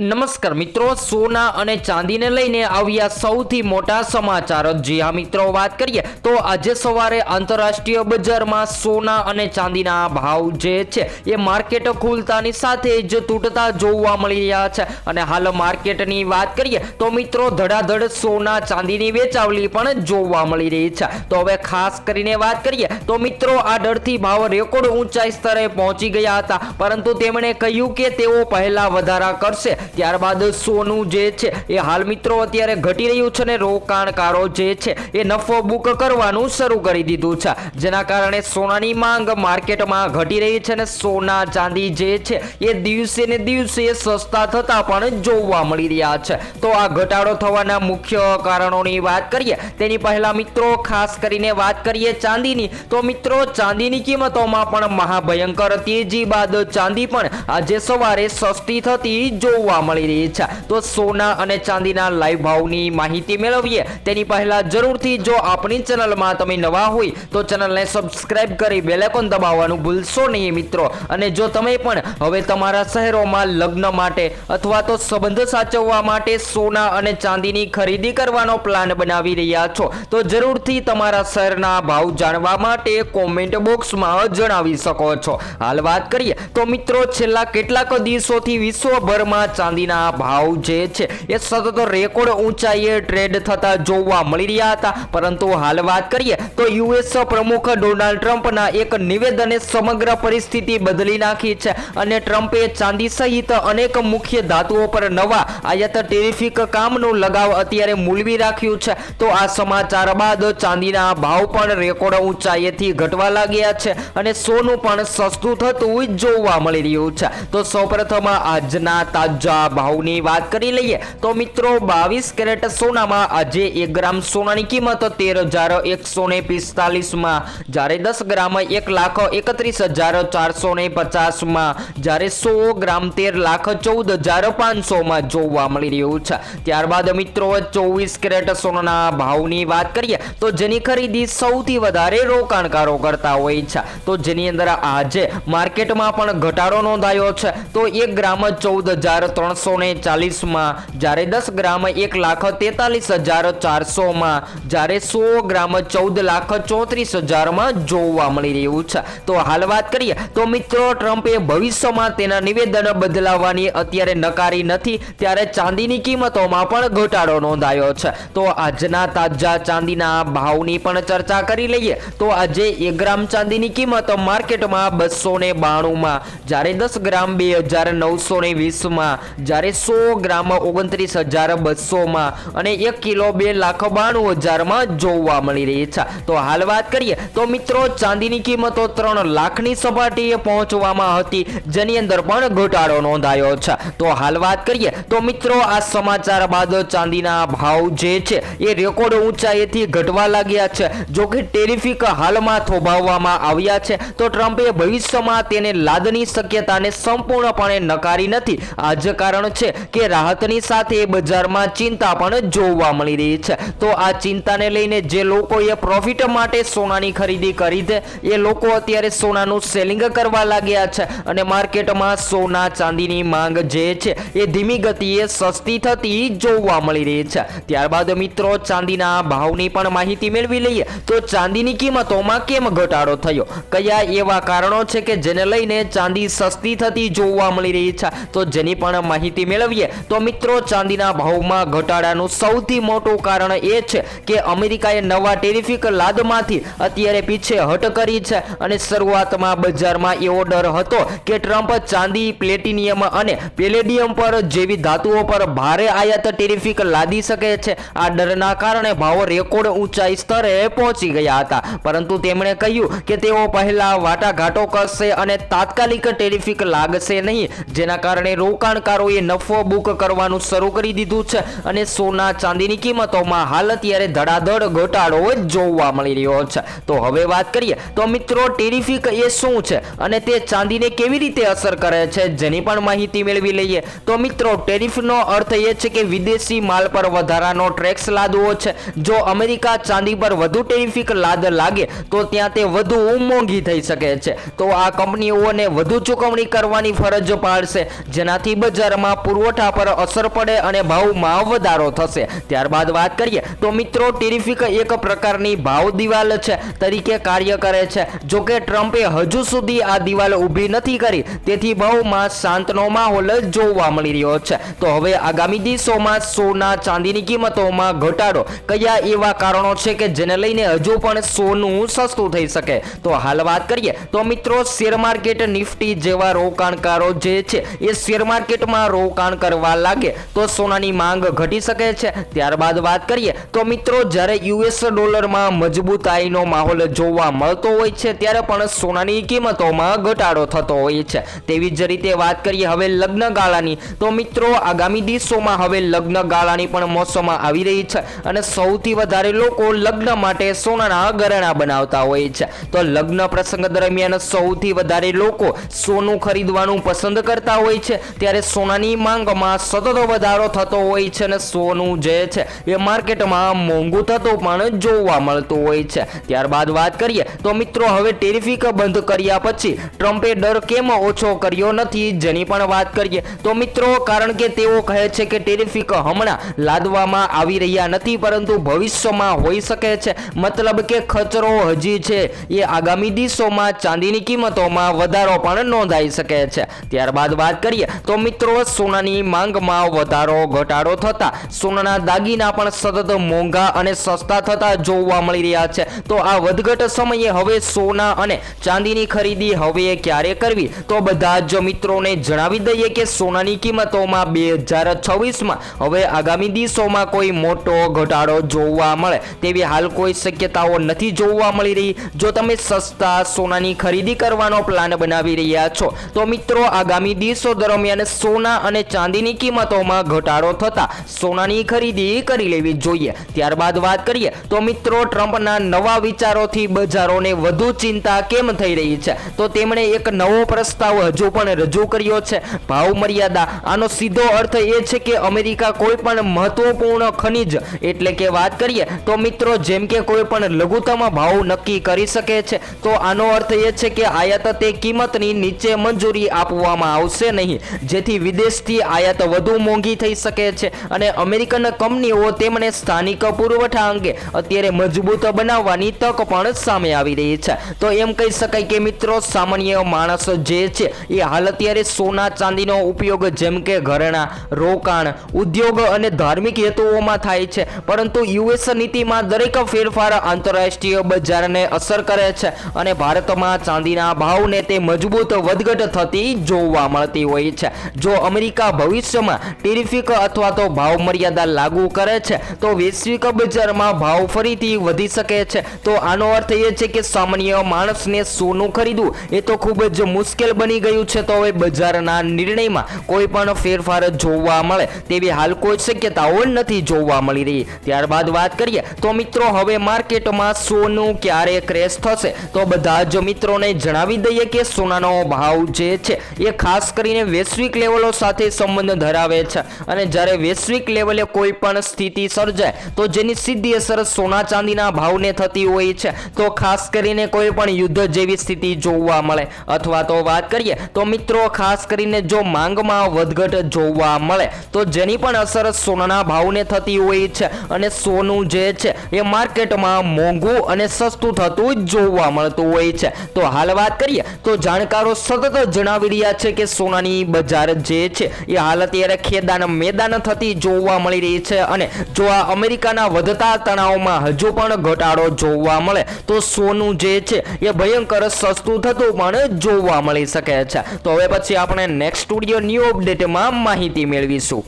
નમસ્કાર મિત્રો, સોના અને ચાંદીને લઈને આવ્યા સૌથી મોટા સમાચાર। જી હા મિત્રો, વાત કરીએ તો આજે સવારે આંતરરાષ્ટ્રીય બજારમાં સોના અને ચાંદીના ભાવ જે છે એ માર્કેટ ખુલતાની સાથે જ તૂટતા જોવા મળી રહ્યા છે। અને હાલ માર્કેટની વાત કરીએ તો મિત્રો ધડાધડ સોના ચાંદીની વેચાવલી પણ જોવા મળી રહી છે। તો હવે ખાસ કરીને વાત કરીએ તો મિત્રો આ ડરથી ભાવ રેકોર્ડ ઊંચાઈ સ્તરે પહોંચી ગયા હતા, પરંતુ તેમણે કહ્યું કે તેઓ પહેલા વધારા કરશે, ત્યારબાદ સોનું જે છે એ હાલ મિત્રો અત્યારે ઘટી રહ્યું છે ને રોકાણકારો જે છે એ નફો બુક કરવાનું શરૂ કરી દીધું છે, જેના કારણે સોનાની માંગ માર્કેટમાં ઘટી રહી છે ને સોના ચાંદી જે છે એ દિવસે ને દિવસે સસ્તા થતા પણ જોવા મળી રહ્યા છે। તો આ ઘટાડો થવાના મુખ્ય કારણોની વાત કરીએ તેની પહેલા મિત્રો ખાસ કરીને વાત કરીએ ચાંદીની, તો મિત્રો ચાંદીની કિંમતોમાં પણ મહાભયંકર તેજી બાદ ચાંદી પણ આજે સવારે સસ્તી થતી જોવા મળી રહી છે। તો સોના અને ચાંદીના લાઈવ ભાવની માહિતી મેળવીએ તેની પહેલા જરૂરથી જો આપણી ચેનલમાં તમે નવા હોય તો ચેનલને સબસ્ક્રાઇબ કરી બેલ આઇકોન દબાવવાનું ભૂલશો નહીં મિત્રો। અને જો તમે પણ હવે તમારા શહેરોમાં લગ્ન માટે અથવા તો સંબંધ સાચવવા માટે સોના અને ચાંદીની ખરીદી કરવાનો પ્લાન બનાવી રહ્યા છો તો જરૂરથી તમારા શહેરના ભાવ જાણવા માટે કોમેન્ટ બોક્સમાં જણાવી શકો છો। હાલ વાત કરીએ તો મિત્રો છેલ્લા કેટલાક દિવસોથી વિશ્વભરમાં ચાંદીના ભાવ જે છે એ સતત રેકોર્ડ ઊંચાઈએ ટ્રેડ થતા જોવા મળી રહ્યા હતા, પરંતુ હાલ વાત કરીએ તો યુએસ પ્રમુખ ડોનાલ્ડ ટ્રમ્પના એક નિવેદને સમગ્ર પરિસ્થિતિ બદલી નાખી છે અને ટ્રમ્પે ચાંદી સહિત અનેક મુખ્ય ધાતુઓ પર નવા આયાત ટેરિફિક કામનું લગાવ અત્યારે મુલવી રાખ્યું છે। તો આ સમાચાર બાદ ચાંદીના ભાવ પણ રેકોર્ડ ઊંચાઈએથી ઘટવા લાગ્યા છે અને સોનું પણ સસ્તું થતું જોવા મળી રહ્યું છે। તો સૌપ્રથમ આજના તાજા ભાવની વાત કરી લઈએ તો મિત્રો 22 કેરેટ સોનામાં આજે 1 ગ્રામ સોનાની કિંમત 13,145 માં, જ્યારે 10 ગ્રામ 1,31,450 માં, જ્યારે 100 ગ્રામ 13,14,500 માં જોવા મળી રહ્યું છે। ત્યારબાદ મિત્રો 24 કેરેટ સોનાના ભાવની વાત કરીએ તો જેની ખરીદી સૌથી વધારે રોકાણકારો કરતા હોય છે, તો જેની અંદર આજે માર્કેટમાં પણ ઘટાડો નોંધાયો છે। તો 1 ગ્રામ 14,340 માં, જ્યારે 10 ગ્રામ 1,43,400 માં, જ્યારે 100 ગ્રામ 14,34,000 માં જોવા મળી રહ્યું છે। તો હાલ વાત કરીએ તો મિત્રો ટ્રમ્પે ભવિષ્યમાં તેના નિવેદન બદલાવવાની અત્યારે નકારી નથી, ત્યારે ચાંદીની કિંમતોમાં પણ ઘટાડો નોંધાયો છે। તો આજના તાજા ચાંદીના ભાવની પણ ચર્ચા કરી લઈએ તો આજે 1 ગ્રામ ચાંદીની કિંમત માર્કેટમાં 292 માં, જ્યારે 10 ગ્રામ 2,920 માં, જ્યારે 100 ગ્રામ 29,200 માં અને 1 કિલો 2,92,000 માં જોવા મળી રહી છે। તો હાલ વાત કરીએ તો મિત્રો ચાંદીની કિંમતો 3 લાખની સપાટીએ પહોંચવામાં હતી, જેની અંદર પણ ઘટાડો નોંધાયો છે। તો હાલ વાત કરીએ તો મિત્રો આ સમાચાર બાદ ચાંદીના ભાવ જે છે એ રેકોર્ડ ઊંચાઈથી ઘટવા લાગ્યા છે। જો કે ટેરિફિક હાલમાં થોભાવવામાં આવ્યા છે તો ટ્રમ્પે ભવિષ્યમાં તેને લાદની શક્યતાને સંપૂર્ણપણે નકારી નથી। આ જ કારણ છે કે રાહતની સાથે બજારમાં ચિંતા પણ જોવા મળી રહી છે। તો આ ચિંતાને લઈને જે લોકોએ પ્રોફિટ માટે સોનાની ખરીદી કરી છે એ લોકો અત્યારે સોનાનું સેલિંગ કરવા લાગ્યા છે અને માર્કેટમાં સોના ચાંદીની માંગ જે છે એ ધીમી ગતિએ સસ્તી થતી જોવા મળી રહી છે। ત્યારબાદ મિત્રો ચાંદીના ભાવની પણ માહિતી મેળવી લઈએ તો ચાંદીની કિંમતોમાં કેમ ઘટાડો થયો, કયા એવા કારણો છે કે જેને લઈને ચાંદી સસ્તી થતી જોવા મળી રહી છે, તો જેની પણ માહિતી મેળવીએ તો મિત્રો ચાંદીના ભાવમાં ઘટાડાનું સૌથી મોટું કારણ એ છે કે અમેરિકાએ નવા ટેરિફિક લાદમાંથી અત્યારે પીછેહટ કરી છે અને શરૂઆતમાં બજારમાં એવો ડર હતો કે ટ્રમ્પ ચાંદી, પ્લેટિનિયમ અને પેલેડિયમ પર જેવી ધાતુઓ પર ભારે આયાત ટેરિફિક લાદી શકે છે। આ ડરના કારણે ભાવ રેકોર્ડ ઊંચાઈ સ્તરે પહોંચી ગયા હતા, પરંતુ તેમણે કહ્યું કે તેઓ પહેલા વાટાઘાટો કરશે અને તાત્કાલિક ટેરિફિક લાગશે નહીં, જેના કારણે રોકાણકારોએ નફો બુક કરવાનું શરૂ કરી દીધું છે અને સોના ચાંદીની કિંમતોમાં હાલ અત્યારે ધડાધડ ઘટાડો જોવા મળી રહ્યો છે। તો હવે વાત કરીએ તો મિત્રો ટેરિફિક એ શું છે અને તે ચાંદીને કેવી રીતે અસર કરે છે, જેની પણ માહિતી મેળવી લઈએ તો મિત્રો ટેરિફનો અર્થ એ છે કે વિદેશી માલ પર વધારાનો ટેક્સ લાદવો છે। જો અમેરિકા ચાંદી પર વધુ ટેરિફિક લાદ લાગે તો ત્યાં તે વધુ મોંઘી થઈ શકે છે, તો આ કંપનીઓને વધુ ચૂકવણી કરવાની ફરજ પાડશે, જેનાથી બજારમાં બજારમાં પુરવઠા પર અસર પડે અને ભાવમાં વધારો થશે। ત્યારબાદ વાત કરીએ તો મિત્રો ટેરિફ એક પ્રકારની ભાવ દિવાલ છે તરીકે કાર્ય કરે છે। જો કે ટ્રમ્પે હજુ સુધી આ દિવાલ ઊભી નથી કરી, તેથી ભાવમાં શાંતનો માહોલ જોવા મળી રહ્યો છે। તો હવે આગામી દિવસોમાં સોના ચાંદીની કિંમતોમાં ઘટાડો કયા એવા કારણો છે કે જેને લઈને હજુ પણ સોનું સસ્તું થઈ શકે? તો હાલ વાત કરીએ તો મિત્રો શેર માર્કેટ નિફ્ટી જેવા રોકાણકારો જે છે એ શેર માર્કેટમાં રોકાણ કરવા લાગે તો સોનાની માંગ ઘટી શકે છે। ત્યારબાદ વાત કરીએ તો મિત્રો જ્યારે યુએસ ડોલરમાં મજબૂતાઈનો માહોલ જોવા મળતો હોય છે ત્યારે પણ સોનાની કિંમતોમાં ઘટાડો થતો હોય છે। તેવી જ રીતે વાત કરીએ હવે લગ્ન ગાળાની તો મિત્રો આગામી દિવસોમાં હવે લગ્ન ગાળાની પણ મોસમ આવી રહી છે અને સૌથી વધારે લોકો લગ્ન માટે સોનાના ઘરેણાં બનાવતા હોય છે। તો લગ્ન પ્રસંગ દરમિયાન સૌથી વધારે લોકો સોનું ખરીદવાનું પસંદ કરતા હોય છે, ત્યારે સોનાની માંગમાં સતત વધારો થતો હોય છે અને સોનું જે છે એ માર્કેટમાં મોંઘું થતું પણ જોવા મળતું હોય છે। ત્યારબાદ વાત કરીએ તો મિત્રો હવે ટેરિફ બંધ કર્યા પછી ટ્રમ્પે ડર કેમ ઓછો કર્યો નથી, જેની પણ વાત કરીએ તો મિત્રો કારણ કે તેઓ કહે છે કે ટેરિફ હમણાં લાદવામાં આવી રહ્યા નથી પરંતુ ભવિષ્યમાં હોઈ શકે છે। મતલબ કે ખતરો હજી છે એ આગામી દિવસોમાં ચાંદીની કિંમતોમાં વધારો પણ નોંધાઈ શકે છે। ત્યારબાદ વાત કરીએ તો મિત્રો સોનાની માંગમાં વધારો ઘટાડો થતા સોનાના દાગીના પણ સતત મોંઘા અને સસ્તા થતા જોવા મળી રહ્યા છે। તો આ વધઘટ સમયે હવે સોના અને ચાંદીની ખરીદી હવે ક્યારે કરવી? તો બધા જ મિત્રોને જણાવી દઈએ કે સોનાની કિંમતોમાં 2026માં હવે આગામી દિવસોમાં કોઈ મોટો ઘટાડો જોવા મળે તેવી હાલ કોઈ શક્યતાઓ નથી જોવા મળી રહી। જો તમે સસ્તા સોનાની ખરીદી કરવાનો પ્લાન બનાવી રહ્યા છો તો મિત્રો આગામી દિવસો દરમિયાન સોના અને ચાંદીની કિંમતોમાં ઘટાડો થતા સોનાની ખરીદી કરી લેવી જોઈએ। ત્યારબાદ વાત કરીએ તો મિત્રો ટ્રમ્પના નવા વિચારોથી બજારોને વધુ ચિંતા કેમ થઈ રહી છે? તો તેમણે એક નવો પ્રસ્તાવ હજુ પણ રજૂ કર્યો છે, ભાવ મર્યાદા। આનો સીધો અર્થ એ છે કે અમેરિકા કોઈ પણ મહત્વપૂર્ણ ખનિજ એટલે કે વાત કરીએ તો મિત્રો જેમ કે કોઈ પણ લઘુત્તમ ભાવ નક્કી કરી શકે છે, તો આનો અર્થ એ છે કે આયાત તે કિંમતની નીચે મંજૂરી આપવામાં આવશે નહીં, જેથી વિદેશથી આયાત વધુ મોંઘી થઈ શકે છે અને અમેરિકન કંપનીઓ તેમણે સ્થાનિક પુરવઠા અંગે અત્યારે મજબૂત બનાવવાની તક પણ સામે આવી રહી છે। તો એમ કહી શકાય કે મિત્રો સામાન્ય માણસ જે છે એ હાલ અત્યારે સોના ચાંદીનો ઉપયોગ જેમ કે ઘરેણાં, રોકાણ, ઉદ્યોગ અને ધાર્મિક હેતુઓમાં થાય છે, પરંતુ યુએસ નીતિમાં દરેક ફેરફાર આંતરરાષ્ટ્રીય બજારને અસર કરે છે અને ભારતમાં ચાંદીના ભાવને તે મજબૂત વધઘટ થતી જોવા મળતી હોય છે। જો અમેરિકા ભવિષ્યમાં ટેરિફ અથવા તો ભાવ મર્યાદા લાગુ કરે છે તો વૈશ્વિક બજારમાં ભાવ ફરીથી વધી શકે છે। તો આનો અર્થ એ છે કે સામાન્ય માણસને સોનું ખરીદવું એ તો ખૂબ જ મુશ્કેલ બની ગયું છે। તો હવે બજારના નિર્ણયમાં કોઈ પણ ફેરફાર જોવા મળે તેવી હાલ કોઈ શક્યતાઓ નથી જોવા મળી રહી। ત્યારબાદ વાત કરીએ તો મિત્રો હવે માર્કેટમાં સોનું ક્યારે ક્રેશ થશે? તો બધા જ મિત્રોને જણાવી દઈએ કે સોનાનો ભાવ જે છે એ ખાસ કરીને વૈશ્વિક લેવલો સાથે સંબંધ ધરાવે છે અને જ્યારે વૈશ્વિક લેવલે કોઈ પણ સ્થિતિ સર્જાય તો જેની સીધી અસર સોના ચાંદીના ભાવને થતી હોય છે। તો ખાસ કરીને કોઈ પણ યુદ્ધ જેવી સ્થિતિ જોવા મળે અથવા તો વાત કરીએ તો મિત્રો ખાસ કરીને જો માંગમાં વધઘટ જોવા મળે તો જેની પણ અસર સોનાના ભાવને થતી હોય છે અને સોનું જે છે એ માર્કેટમાં મોંઘું અને સસ્તું થતું જોવા મળતું હોય છે। તો હાલ વાત કરીએ તો જાણકારો સતત જણાવી રહ્યા છે કે સોનાની બજાર જે છે એ હાલ અત્યારે ખેદાન મેદાન થતી જોવા મળી રહી છે અને જો આ અમેરિકાના વધતા તણાવમાં હજુ પણ ઘટાડો જોવા મળે તો સોનું જે છે એ ભયંકર સસ્તું થતું પણ જોવા મળી શકે છે। તો હવે પછી આપણે નેક્સ્ટ સ્ટુડિયો ન્યૂ અપડેટમાં માહિતી મેળવીશું।